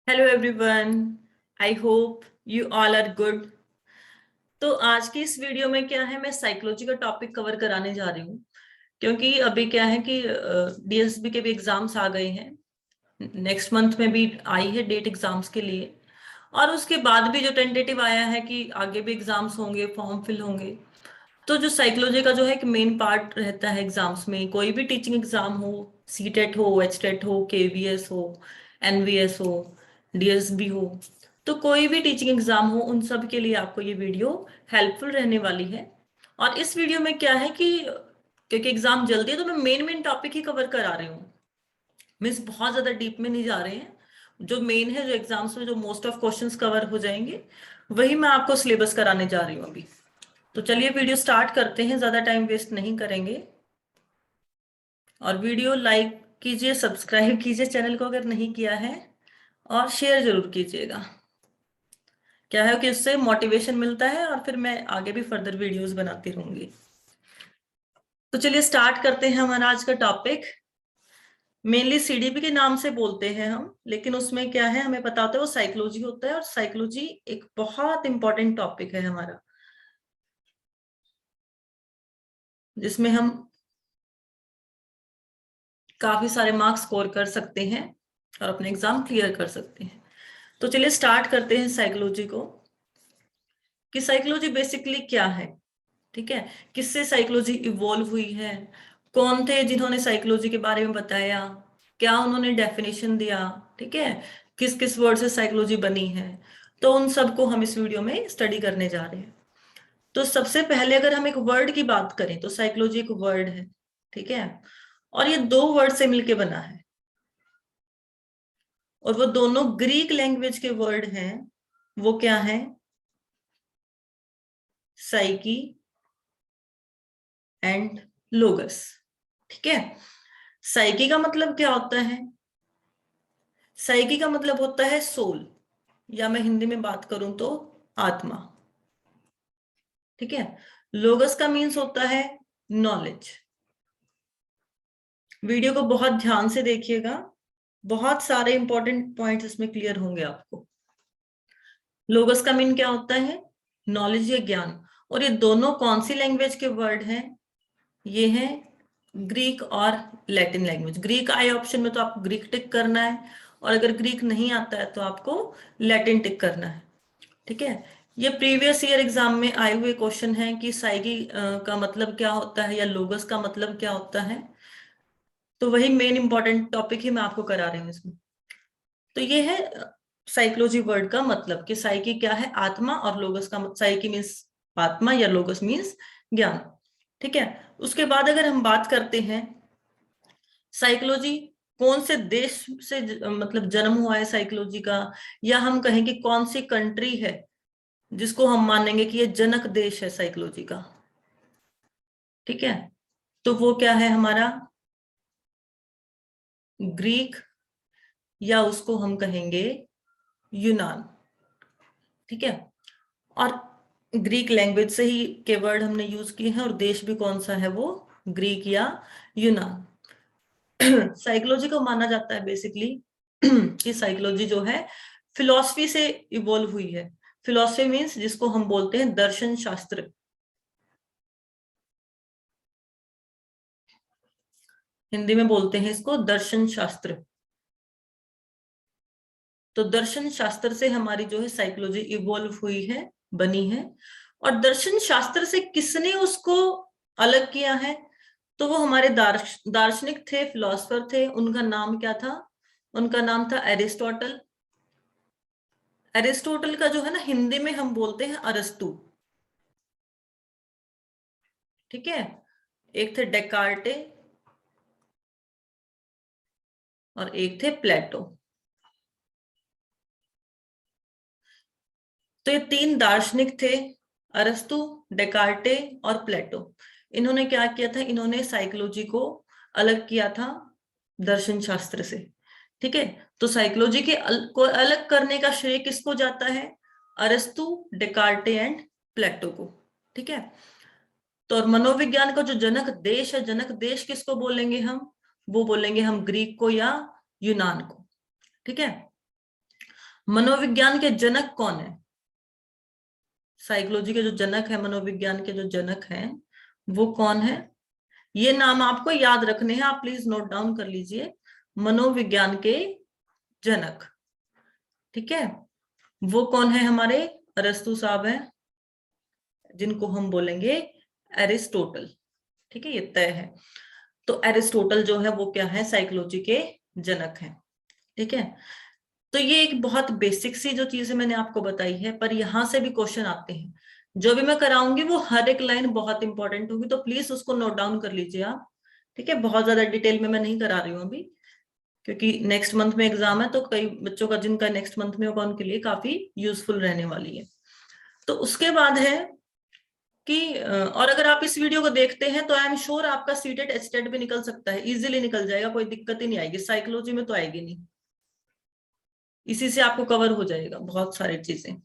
Hello everyone, I hope you all are good. तो आज की इस वीडियो में क्या है, मैं साइकोलॉजी का टॉपिक कवर कराने जा रही हूँ। क्योंकि अभी क्या है कि डीएसबी के भी एग्जाम्स आ गए हैं। नेक्स्ट मंथ में भी आई है डेट एग्जाम्स के लिए। और उसके बाद भी जो टेंटेटिव आया है कि आगे भी एग्जाम्स होंगे, फॉर्म फिल होंगे। तो जो साइकोलॉजी का जो है कि मेन पार्ट रहता है एग्जाम्स में, कोई भी टीचिंग एग्जाम हो, सीटेट हो, एचटेट हो, केवीएस हो, एनवीएस हो, डीएसबी हो, तो कोई भी टीचिंग एग्जाम हो, उन सब के लिए आपको ये वीडियो हेल्पफुल रहने वाली है। और इस वीडियो में क्या है कि क्योंकि एग्जाम जल्दी है तो मैं मेन मेन टॉपिक ही कवर करा रही हूँ। मीन्स बहुत ज्यादा डीप में नहीं जा रहे हैं। जो मेन है, जो एग्जाम्स में जो मोस्ट ऑफ क्वेश्चंस कवर हो जाएंगे, वही मैं आपको सिलेबस कराने जा रही हूँ अभी। तो चलिए वीडियो स्टार्ट करते हैं, ज्यादा टाइम वेस्ट नहीं करेंगे। और वीडियो लाइक कीजिए, सब्सक्राइब कीजिए चैनल को अगर नहीं किया है, और शेयर जरूर कीजिएगा। क्या है कि उससे मोटिवेशन मिलता है और फिर मैं आगे भी फर्दर वीडियोस बनाती रहूंगी। तो चलिए स्टार्ट करते हैं हमारा आज का टॉपिक। मेनली सीडीपी के नाम से बोलते हैं हम, लेकिन उसमें क्या है हमें पता होता है वो साइकोलॉजी होता है। और साइकोलॉजी एक बहुत इंपॉर्टेंट टॉपिक है हमारा, जिसमें हम काफी सारे मार्क्स स्कोर कर सकते हैं और अपने एग्जाम क्लियर कर सकते हैं। तो चलिए स्टार्ट करते हैं साइकोलॉजी को, कि साइकोलॉजी बेसिकली क्या है। ठीक है, किससे साइकोलॉजी इवॉल्व हुई है, कौन थे जिन्होंने साइकोलॉजी के बारे में बताया, क्या उन्होंने डेफिनेशन दिया, ठीक है, किस किस वर्ड से साइकोलॉजी बनी है। तो उन सबको हम इस वीडियो में स्टडी करने जा रहे हैं। तो सबसे पहले अगर हम एक वर्ड की बात करें तो साइकोलॉजी एक वर्ड है। ठीक है, और ये दो वर्ड से मिलके बना है, और वो दोनों ग्रीक लैंग्वेज के वर्ड हैं। वो क्या है? Psyche and लोगस। ठीक है, साइकी का मतलब क्या होता है? साइकी का मतलब होता है सोल, या मैं हिंदी में बात करूं तो आत्मा। ठीक है, लोगस का मीन्स होता है नॉलेज। वीडियो को बहुत ध्यान से देखिएगा, बहुत सारे इंपॉर्टेंट पॉइंट्स इसमें क्लियर होंगे आपको। लोगस का मीन क्या होता है? नॉलेज या ज्ञान। और ये दोनों कौन सी लैंग्वेज के वर्ड हैं? ये हैं ग्रीक और लैटिन लैंग्वेज। ग्रीक आए ऑप्शन में तो आपको ग्रीक टिक करना है, और अगर ग्रीक नहीं आता है तो आपको लैटिन टिक करना है। ठीक है, ये प्रीवियस ईयर एग्जाम में आए हुए क्वेश्चन है कि साइकी का मतलब क्या होता है या लोगस का मतलब क्या होता है। तो वही मेन इंपॉर्टेंट टॉपिक ही मैं आपको करा रही हूँ इसमें। तो ये है साइकोलॉजी वर्ड का मतलब, कि साइकी क्या है? आत्मा। और लोगस का साइकी मीन्स आत्मा, या लोगस मीन्स ज्ञान। ठीक है, उसके बाद अगर हम बात करते हैं साइकोलॉजी कौन से देश से मतलब जन्म हुआ है साइकोलॉजी का, या हम कहें कि कौन सी कंट्री है जिसको हम मानेंगे कि ये जनक देश है साइकोलॉजी का। ठीक है, तो वो क्या है हमारा? ग्रीक, या उसको हम कहेंगे यूनान। ठीक है, और ग्रीक लैंग्वेज से ही के वर्ड हमने यूज किए हैं, और देश भी कौन सा है? वो ग्रीक या यूनान। साइकोलॉजी को माना जाता है बेसिकली कि साइकोलॉजी जो है फिलॉसफी से इवॉल्व हुई है। फिलॉसफी मीन्स जिसको हम बोलते हैं दर्शन शास्त्र। हिंदी में बोलते हैं इसको दर्शन शास्त्र। तो दर्शन शास्त्र से हमारी जो है साइकोलॉजी इवॉल्व हुई है, बनी है। और दर्शन शास्त्र से किसने उसको अलग किया है? तो वो हमारे दार्शनिक थे, फिलोसफर थे। उनका नाम क्या था? उनका नाम था एरिस्टोटल। एरिस्टोटल का जो है ना, हिंदी में हम बोलते हैं अरस्तु। ठीक है, एक थे डेकार्टे और एक थे प्लेटो। तो ये तीन दार्शनिक थे, अरस्तु, डेकार्टे और प्लेटो। इन्होंने क्या किया था? इन्होंने साइकोलॉजी को अलग किया था दर्शन शास्त्र से। ठीक है, तो साइकोलॉजी के को अलग करने का श्रेय किसको जाता है? अरस्तु, डेकार्टे एंड प्लेटो को। ठीक है, तो और मनोविज्ञान का जो जनक देश है, जनक देश किसको बोलेंगे हम? वो बोलेंगे हम ग्रीक को या यूनान को। ठीक है, मनोविज्ञान के जनक कौन है? साइकोलॉजी के जो जनक है, मनोविज्ञान के जो जनक हैं, वो कौन है? ये नाम आपको याद रखने हैं, आप प्लीज नोट डाउन कर लीजिए। मनोविज्ञान के जनक, ठीक है, वो कौन है? हमारे अरस्तु साहब हैं, जिनको हम बोलेंगे एरिस्टोटल। ठीक है, ये तय है। तो एरिस्टोटल जो है वो क्या है? साइकोलॉजी के जनक हैं। ठीक है, तो ये एक बहुत बेसिक सी जो चीज है मैंने आपको बताई है, पर यहां से भी क्वेश्चन आते हैं। जो भी मैं कराऊंगी वो हर एक लाइन बहुत इंपॉर्टेंट होगी, तो प्लीज उसको नोट डाउन कर लीजिए आप। ठीक है, बहुत ज्यादा डिटेल में मैं नहीं करा रही हूँ अभी, क्योंकि नेक्स्ट मंथ में एग्जाम है, तो कई बच्चों का जिनका नेक्स्ट मंथ में होगा उनके लिए काफी यूजफुल रहने वाली है। तो उसके बाद है कि और अगर आप इस वीडियो को देखते हैं तो आई एम श्योर आपका सीटेट एचटेट भी निकल सकता है, इजीली निकल जाएगा, कोई दिक्कत ही नहीं आएगी। साइकोलॉजी में तो आएगी नहीं, इसी से आपको कवर हो जाएगा बहुत सारी चीजें।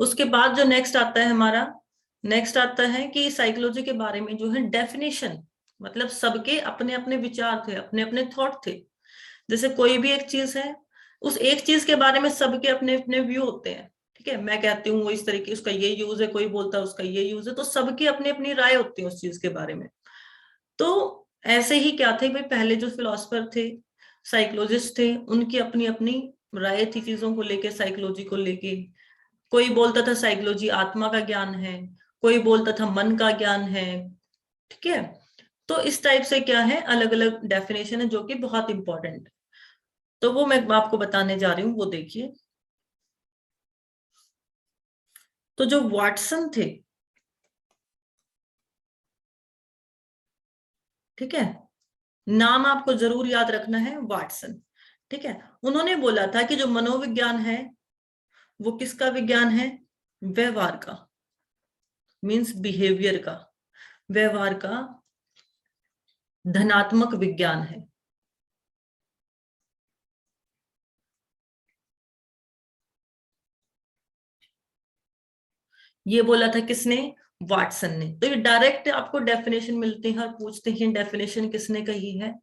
उसके बाद जो नेक्स्ट आता है हमारा, नेक्स्ट आता है कि साइकोलॉजी के बारे में जो है डेफिनेशन, मतलब सबके अपने अपने विचार थे, अपने अपने थॉट थे। जैसे कोई भी एक चीज है, उस एक चीज के बारे में सबके अपने अपने व्यू होते हैं। ठीक है, मैं कहती हूँ वो इस तरीके, उसका ये यूज है, कोई बोलता है उसका ये यूज है, तो सबकी अपनी अपनी राय होती है उस चीज के बारे में। तो ऐसे ही क्या थे भाई, पहले जो फिलोसफर थे, साइकोलॉजिस्ट थे, उनकी अपनी अपनी राय थी चीजों को लेके, साइकोलॉजी को लेके। कोई बोलता था साइकोलॉजी आत्मा का ज्ञान है, कोई बोलता था मन का ज्ञान है। ठीक है, तो इस टाइप से क्या है, अलग अलग डेफिनेशन है जो कि बहुत इंपॉर्टेंट है। तो वो मैं आपको बताने जा रही हूँ, वो देखिए। तो जो वाटसन थे, ठीक है, नाम आपको जरूर याद रखना है, वाटसन। ठीक है, उन्होंने बोला था कि जो मनोविज्ञान है वो किसका विज्ञान है? व्यवहार का, मीन्स बिहेवियर का, व्यवहार का धनात्मक विज्ञान है। ये बोला था किसने? वाटसन ने। तो ये डायरेक्ट आपको डेफिनेशन मिलते हैं और पूछते हैं डेफिनेशन किसने कही है,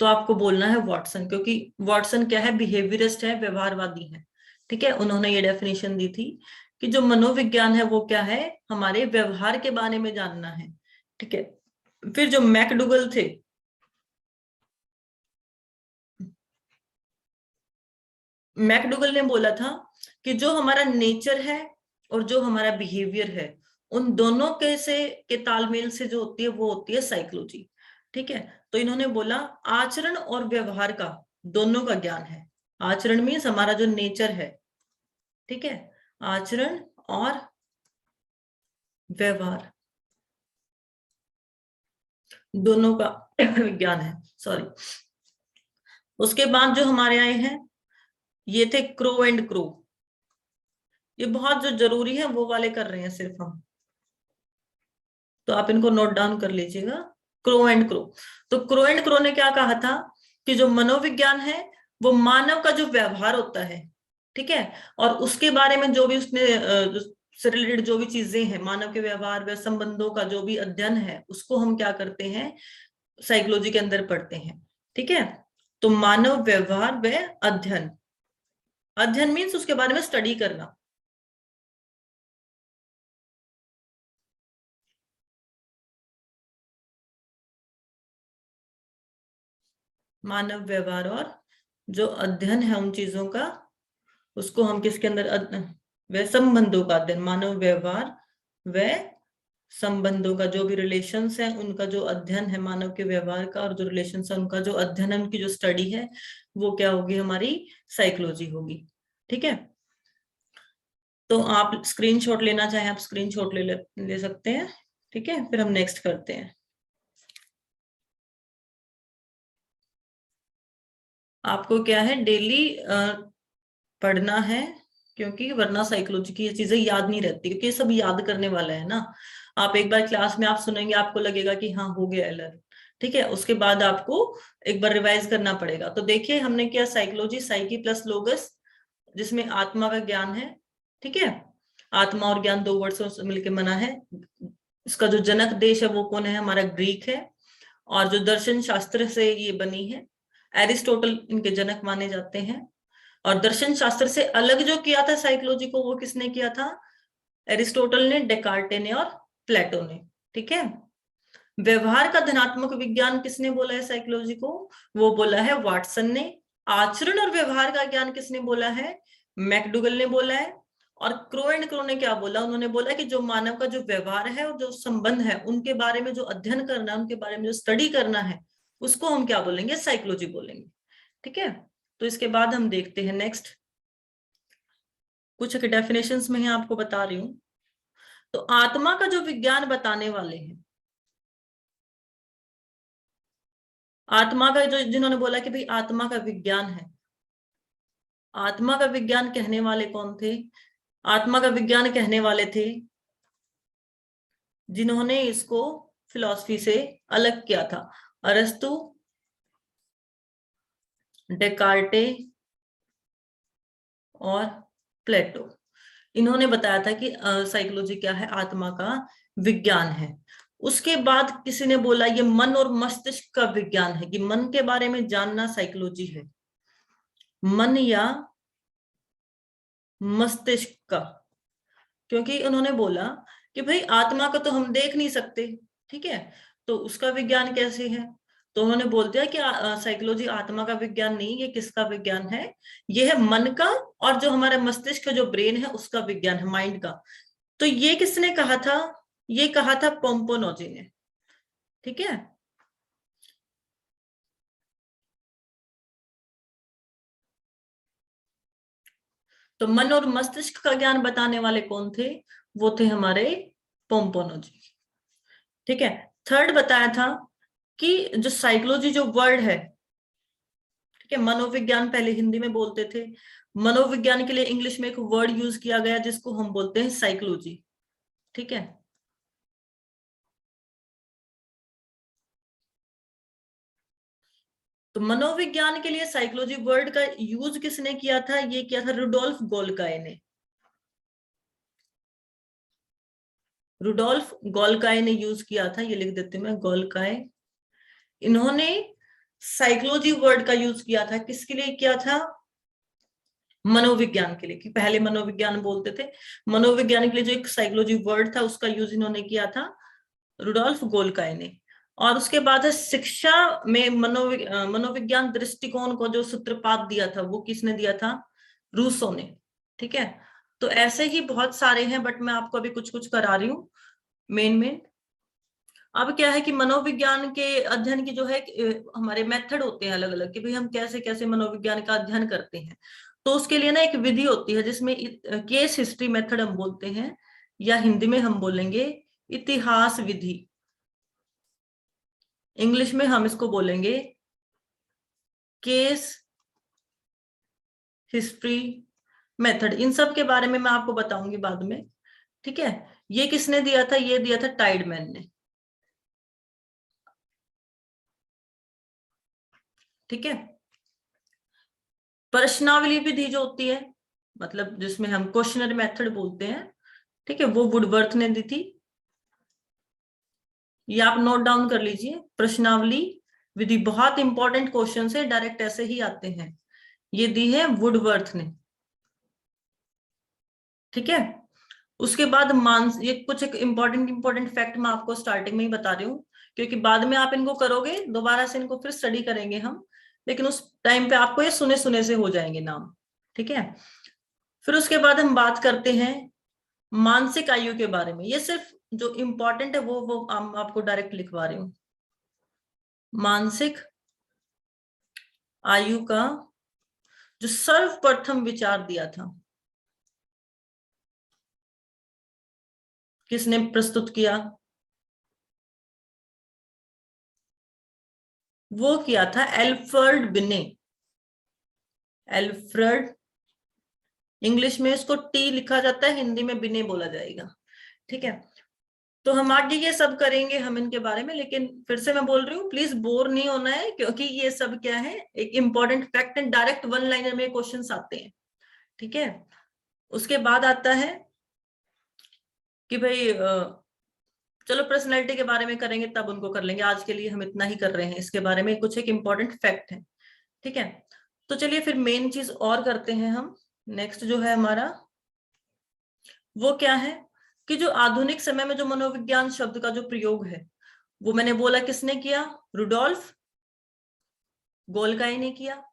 तो आपको बोलना है वाटसन, क्योंकि वाटसन क्या है? बिहेवियरिस्ट है, व्यवहारवादी है। ठीक है, उन्होंने ये डेफिनेशन दी थी कि जो मनोविज्ञान है वो क्या है? हमारे व्यवहार के बारे में जानना है। ठीक है, फिर जो मैकडुगल थे, मैकडुगल ने बोला था कि जो हमारा नेचर है और जो हमारा बिहेवियर है, उन दोनों के से के तालमेल से जो होती है वो होती है साइकोलॉजी। ठीक है, तो इन्होंने बोला आचरण और व्यवहार का दोनों का ज्ञान है। आचरण मीन्स हमारा जो नेचर है, ठीक है, आचरण और व्यवहार दोनों का ज्ञान है। सॉरी। उसके बाद जो हमारे आए हैं, ये थे क्रो एंड क्रो। ये बहुत जो जरूरी है वो वाले कर रहे हैं सिर्फ हम, तो आप इनको नोट डाउन कर लीजिएगा। Crow and crow. तो क्रो एंड क्रो ने क्या कहा था कि जो मनोविज्ञान है वो मानव का जो व्यवहार होता है, ठीक है, और उसके बारे में जो भी उसने से रिलेटेड जो भी चीजें हैं, मानव के व्यवहार व संबंधों का जो भी अध्ययन है, उसको हम क्या करते हैं? साइकोलॉजी के अंदर पढ़ते हैं। ठीक है, तो मानव व्यवहार व अध्ययन, अध्ययन मीन्स उसके बारे में स्टडी करना। मानव व्यवहार और जो अध्ययन है उन चीजों का, उसको हम किसके अंदर? व संबंधों का अध्ययन, मानव व्यवहार व संबंधों का जो भी रिलेशंस है उनका जो अध्ययन है, मानव के व्यवहार का और जो रिलेशंस है उनका जो अध्ययन है, उनकी जो स्टडी है, वो क्या होगी? हमारी साइकोलॉजी होगी। ठीक है, तो आप स्क्रीनशॉट लेना चाहें आप स्क्रीनशॉट ले सकते हैं। ठीक है, फिर हम नेक्स्ट करते हैं। आपको क्या है? डेली पढ़ना है, क्योंकि वरना साइकोलॉजी की ये चीजें याद नहीं रहती, क्योंकि ये सब याद करने वाला है ना। आप एक बार क्लास में आप सुनेंगे, आपको लगेगा कि हाँ हो गया लर्न। ठीक है, उसके बाद आपको एक बार रिवाइज करना पड़ेगा। तो देखिए हमने किया साइकोलॉजी, साइकी प्लस लोगस, जिसमें आत्मा का ज्ञान है। ठीक है, आत्मा और ज्ञान दो वर्ड से मिलकर बना है। इसका जो जनक देश है वो कौन है? हमारा ग्रीक है। और जो दर्शन शास्त्र से ये बनी है, एरिस्टोटल इनके जनक माने जाते हैं। और दर्शन शास्त्र से अलग जो किया था साइकोलॉजी को, वो किसने किया था? एरिस्टोटल ने, डेकार्टे ने और प्लेटो ने। ठीक है। व्यवहार का धनात्मक विज्ञान किसने बोला है साइकोलॉजी को? वो बोला है वाटसन ने। आचरण और व्यवहार का ज्ञान किसने बोला है? मैकडुगल ने बोला है। और क्रो एंड क्रो ने क्या बोला? उन्होंने बोला कि जो मानव का जो व्यवहार है और जो संबंध है, उनके बारे में जो अध्ययन करना है, उनके बारे में जो स्टडी करना है, उसको हम क्या बोलेंगे? साइकोलॉजी बोलेंगे। ठीक है। तो इसके बाद हम देखते हैं नेक्स्ट, कुछ डेफिनेशंस में ही आपको बता रही हूं। तो आत्मा का जो विज्ञान बताने वाले हैं, आत्मा का जो जिन्होंने बोला कि भाई आत्मा का विज्ञान है, आत्मा का विज्ञान कहने वाले कौन थे? आत्मा का विज्ञान कहने वाले थे जिन्होंने इसको फिलॉसफी से अलग किया था। अरस्तु, डेकार्टे और प्लेटो। इन्होंने बताया था कि साइकोलॉजी क्या है? आत्मा का विज्ञान है। उसके बाद किसी ने बोला ये मन और मस्तिष्क का विज्ञान है, कि मन के बारे में जानना साइकोलॉजी है, मन या मस्तिष्क का। क्योंकि उन्होंने बोला कि भाई आत्मा को तो हम देख नहीं सकते, ठीक है, तो उसका विज्ञान कैसे है? तो उन्होंने बोल दिया कि साइकोलॉजी आत्मा का विज्ञान नहीं, ये किसका विज्ञान है? ये है मन का, और जो हमारा मस्तिष्क का जो ब्रेन है उसका विज्ञान है, माइंड का। तो ये किसने कहा था? ये कहा था पोम्पोनोजी ने। ठीक है। तो मन और मस्तिष्क का ज्ञान बताने वाले कौन थे? वो थे हमारे पोम्पोनोजी। ठीक है। थर्ड बताया था कि जो साइकोलॉजी जो वर्ड है, ठीक है, मनोविज्ञान पहले हिंदी में बोलते थे, मनोविज्ञान के लिए इंग्लिश में एक वर्ड यूज किया गया जिसको हम बोलते हैं साइकोलॉजी। ठीक है। तो मनोविज्ञान के लिए साइकोलॉजी वर्ड का यूज किसने किया था? ये किया था रुडोल्फ गोल्काय ने। रुडोल्फ गोल्काय ने यूज किया था, ये लिख देते मैं, गोल्काय। इन्होंने साइकोलॉजी वर्ड का यूज किया था, किसके लिए किया था? मनोविज्ञान के लिए, कि पहले मनोविज्ञान बोलते थे, मनोविज्ञान के लिए जो एक साइकोलॉजी वर्ड था उसका यूज इन्होंने किया था, रुडोल्फ गोल्काय ने। और उसके बाद है शिक्षा में मनोविज्ञान दृष्टिकोण को जो सूत्रपात दिया था, वो किसने दिया था? रूसो ने। ठीक है। तो ऐसे ही बहुत सारे हैं, बट मैं आपको अभी कुछ कुछ करा रही हूँ मेन मेन। अब क्या है कि मनोविज्ञान के अध्ययन की जो है हमारे मेथड होते हैं अलग अलग, कि भाई हम कैसे कैसे मनोविज्ञान का अध्ययन करते हैं। तो उसके लिए ना एक विधि होती है जिसमें केस हिस्ट्री मेथड हम बोलते हैं, या हिंदी में हम बोलेंगे इतिहास विधि, इंग्लिश में हम इसको बोलेंगे केस हिस्ट्री मेथड। इन सब के बारे में मैं आपको बताऊंगी बाद में। ठीक है। ये किसने दिया था? ये दिया था टाइडमैन ने। ठीक है। प्रश्नावली विधि जो होती है, मतलब जिसमें हम क्वेश्चनरी मेथड बोलते हैं, ठीक है, वो वुडवर्थ ने दी थी। ये आप नोट डाउन कर लीजिए, प्रश्नावली विधि बहुत इंपॉर्टेंट क्वेश्चन है, डायरेक्ट ऐसे ही आते हैं। ये दी है वुडवर्थ ने। ठीक है। उसके बाद ये कुछ एक इंपॉर्टेंट इंपॉर्टेंट फैक्ट मैं आपको स्टार्टिंग में ही बता रही हूँ, क्योंकि बाद में आप इनको करोगे दोबारा से, इनको फिर स्टडी करेंगे हम, लेकिन उस टाइम पे आपको ये सुने सुने से हो जाएंगे नाम। ठीक है। फिर उसके बाद हम बात करते हैं मानसिक आयु के बारे में। ये सिर्फ जो इंपॉर्टेंट है वो आपको डायरेक्ट लिखवा रही हूँ। मानसिक आयु का जो सर्वप्रथम विचार दिया था, किसने प्रस्तुत किया? वो किया था एल्फ्रेड बिने। एल्फ्रेड, इंग्लिश में इसको टी लिखा जाता है, हिंदी में बिने बोला जाएगा। ठीक है। तो हम आगे ये सब करेंगे हम इनके बारे में, लेकिन फिर से मैं बोल रही हूँ प्लीज बोर नहीं होना है, क्योंकि ये सब क्या है, एक important fact and direct one liner में क्वेश्चंस आते हैं। ठीक है। उसके बाद आता है कि भाई चलो पर्सनैलिटी के बारे में करेंगे, तब उनको कर लेंगे, आज के लिए हम इतना ही कर रहे हैं, इसके बारे में कुछ एक इंपॉर्टेंट फैक्ट है। ठीक है। तो चलिए फिर मेन चीज और करते हैं हम। नेक्स्ट जो है हमारा वो क्या है कि जो आधुनिक समय में जो मनोविज्ञान शब्द का जो प्रयोग है वो मैंने बोला किसने किया, रुडोल्फ गोल्काई ने किया।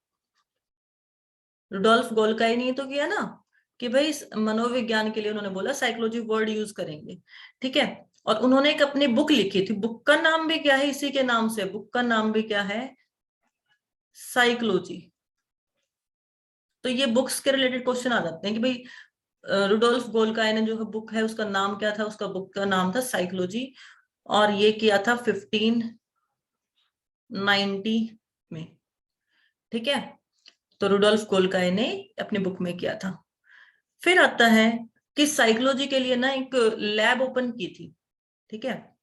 रुडोल्फ गोल्काई ने तो किया ना कि भाई मनोविज्ञान के लिए उन्होंने बोला साइकोलॉजी वर्ड यूज करेंगे, ठीक है। और उन्होंने एक अपनी बुक लिखी थी, बुक का नाम भी क्या है, इसी के नाम से, बुक का नाम भी क्या है, साइकोलॉजी। तो ये बुक्स के रिलेटेड क्वेश्चन आ जाते हैं कि भाई रुडोल्फ गोल्काई ने जो बुक है उसका नाम क्या था, उसका बुक का नाम था साइकोलॉजी, और ये किया था 1590 में, ठीक है। तो रुडोल्फ गोल्काई ने अपनी बुक में किया था। फिर आता है कि साइकोलॉजी के लिए ना एक लैब ओपन की थी, ठीक है।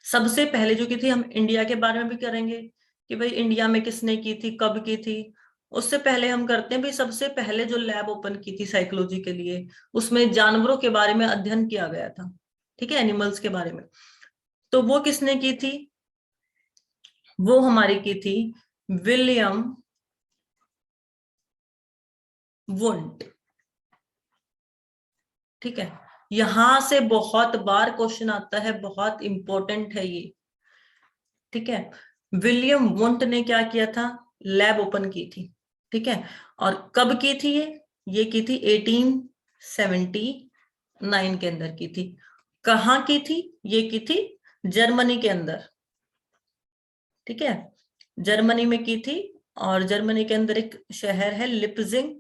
सबसे पहले जो की थी, हम इंडिया के बारे में भी करेंगे कि भाई इंडिया में किसने की थी, कब की थी। उससे पहले हम करते हैं भाई सबसे पहले जो लैब ओपन की थी साइकोलॉजी के लिए, उसमें जानवरों के बारे में अध्ययन किया गया था, ठीक है, एनिमल्स के बारे में। तो वो किसने की थी, वो हमारी की थी विलियम वुंट, ठीक है। यहां से बहुत बार क्वेश्चन आता है, बहुत इंपॉर्टेंट है ये, ठीक है। विलियम वुंट ने क्या किया था, लैब ओपन की थी, ठीक है। और कब की थी ये की थी 1879 के अंदर की थी। कहाँ की थी, ये की थी जर्मनी के अंदर, ठीक है, जर्मनी में की थी। और जर्मनी के अंदर एक शहर है लिप्जिंग,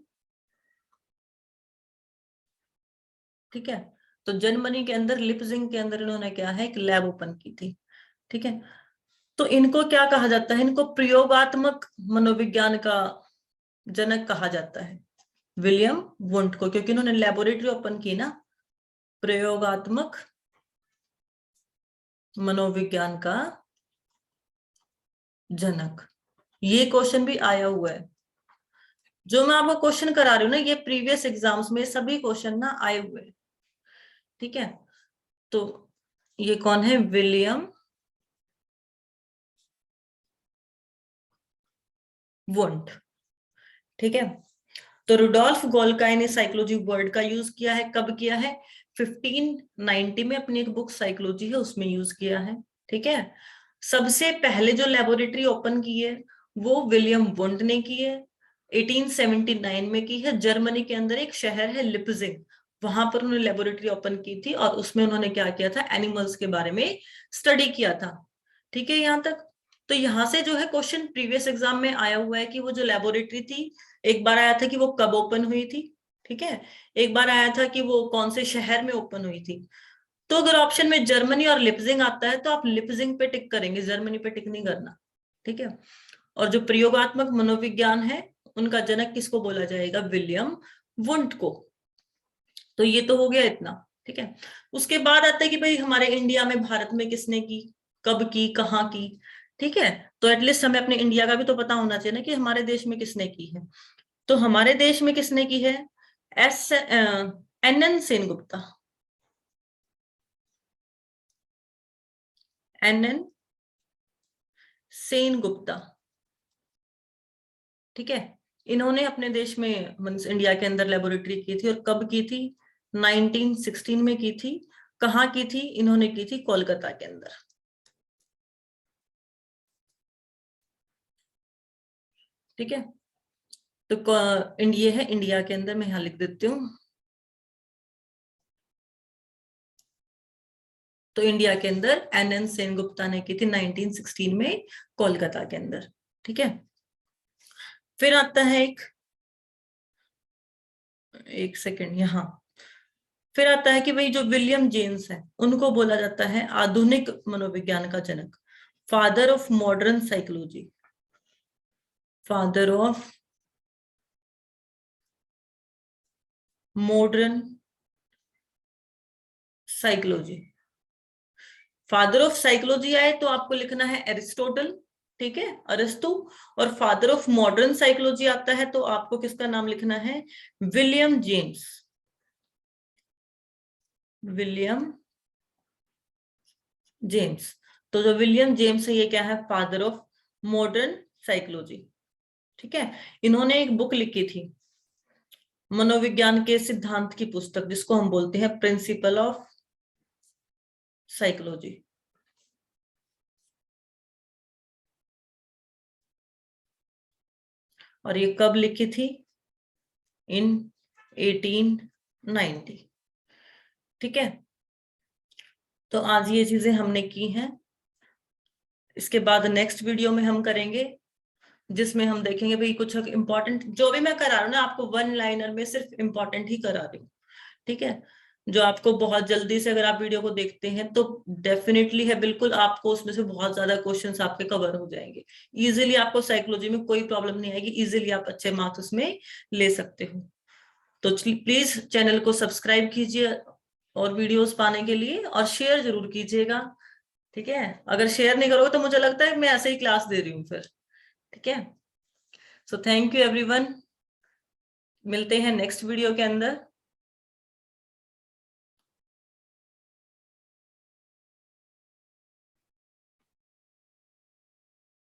ठीक है। तो जर्मनी के अंदर लिप्जिंग के अंदर इन्होंने क्या है, एक लैब ओपन की थी, ठीक है। तो इनको क्या कहा जाता है, इनको प्रयोगात्मक मनोविज्ञान का जनक कहा जाता है, विलियम वुंट को, क्योंकि इन्होंने लेबोरेटरी ओपन की ना, प्रयोगात्मक मनोविज्ञान का जनक। ये क्वेश्चन भी आया हुआ है, जो मैं आपको क्वेश्चन करा रही हूँ ना, ये प्रीवियस एग्जाम्स में सभी क्वेश्चन ना आए हुए हैं, ठीक है। तो ये कौन है, विलियम वुंट, ठीक है। तो रुडोल्फ गोल्काई ने साइकोलॉजी वर्ड का यूज किया है, कब किया है, 1590 में, अपनी एक बुक साइकोलॉजी है उसमें यूज किया है, ठीक है। सबसे पहले जो लेबोरेटरी ओपन की है वो विलियम वुंट ने की है, 1879 में की है। जर्मनी के अंदर एक शहर है लिप्जिंग, वहां पर उन्होंने लेबोरेटरी ओपन की थी, और उसमें उन्होंने क्या किया था, एनिमल्स के बारे में स्टडी किया था, ठीक है, यहां तक। तो यहां से जो है क्वेश्चन प्रीवियस एग्जाम में आया हुआ है कि वो जो लेबोरेटरी थी, एक बार आया था कि वो कब ओपन हुई थी, ठीक है, एक बार आया था कि वो कौन से शहर में ओपन हुई थी। तो अगर ऑप्शन में जर्मनी और लिप्जिंग आता है तो आप लिप्जिंग पे टिक करेंगे, जर्मनी पे टिक नहीं करना, ठीक है। और जो प्रयोगात्मक मनोविज्ञान है उनका जनक किसको बोला जाएगा, विलियम वुंट को। तो ये तो हो गया इतना, ठीक है। उसके बाद आता है कि भाई हमारे इंडिया में, भारत में किसने की, कब की, कहाँ की, ठीक है। तो एटलीस्ट हमें अपने इंडिया का भी तो पता होना चाहिए ना कि हमारे देश में किसने की है। तो हमारे देश में किसने की है, N N Sengupta, N Sengupta, ठीक है। इन्होंने अपने देश में, इंडिया के अंदर लेबोरेटरी की थी, और कब की थी, 1916 में की थी। कहाँ की थी, इन्होंने की थी कोलकाता के अंदर, ठीक है। तो इंडिया है, इंडिया के अंदर मैं यहां लिख देती हूँ। तो इंडिया के अंदर एन सेनगुप्ता ने की थी 1916 में कोलकाता के अंदर, ठीक है। फिर आता है एक सेकंड यहाँ, फिर आता है कि भाई जो विलियम जेम्स है उनको बोला जाता है आधुनिक मनोविज्ञान का जनक, father of modern psychology, father of modern psychology. Father of psychology आए तो आपको लिखना है एरिस्टोटल, ठीक है, अरिस्तु। और फादर ऑफ मॉडर्न साइकोलॉजी आता है तो आपको किसका नाम लिखना है, विलियम जेम्स, विलियम जेम्स। तो जो विलियम जेम्स है ये क्या है, फादर ऑफ मॉडर्न साइकोलॉजी, ठीक है। इन्होंने एक बुक लिखी थी, मनोविज्ञान के सिद्धांत की पुस्तक, जिसको हम बोलते हैं प्रिंसिपल ऑफ साइकोलॉजी। और ये कब लिखी थी? इन 1890। ठीक है, तो आज ये चीजें हमने की हैं। इसके बाद नेक्स्ट वीडियो में हम करेंगे, जिसमें हम देखेंगे भाई कुछ इंपॉर्टेंट, जो भी मैं करा रहा हूँ ना आपको वन लाइनर में सिर्फ इंपॉर्टेंट ही करा रही हूँ। ठीक है, जो आपको बहुत जल्दी से, अगर आप वीडियो को देखते हैं तो डेफिनेटली है, बिल्कुल आपको उसमें से बहुत ज्यादा क्वेश्चंस आपके कवर हो जाएंगे इजीली। आपको साइकोलॉजी में कोई प्रॉब्लम नहीं आएगी, इजीली आप अच्छे मार्क्स उसमें ले सकते हो। तो प्लीज चैनल को सब्सक्राइब कीजिए और वीडियोस पाने के लिए, और शेयर जरूर कीजिएगा। ठीक है, अगर शेयर नहीं करोगे तो मुझे लगता है मैं ऐसे ही क्लास दे रही हूँ फिर। ठीक है, सो थैंक यू एवरीवन, मिलते हैं नेक्स्ट वीडियो के अंदर।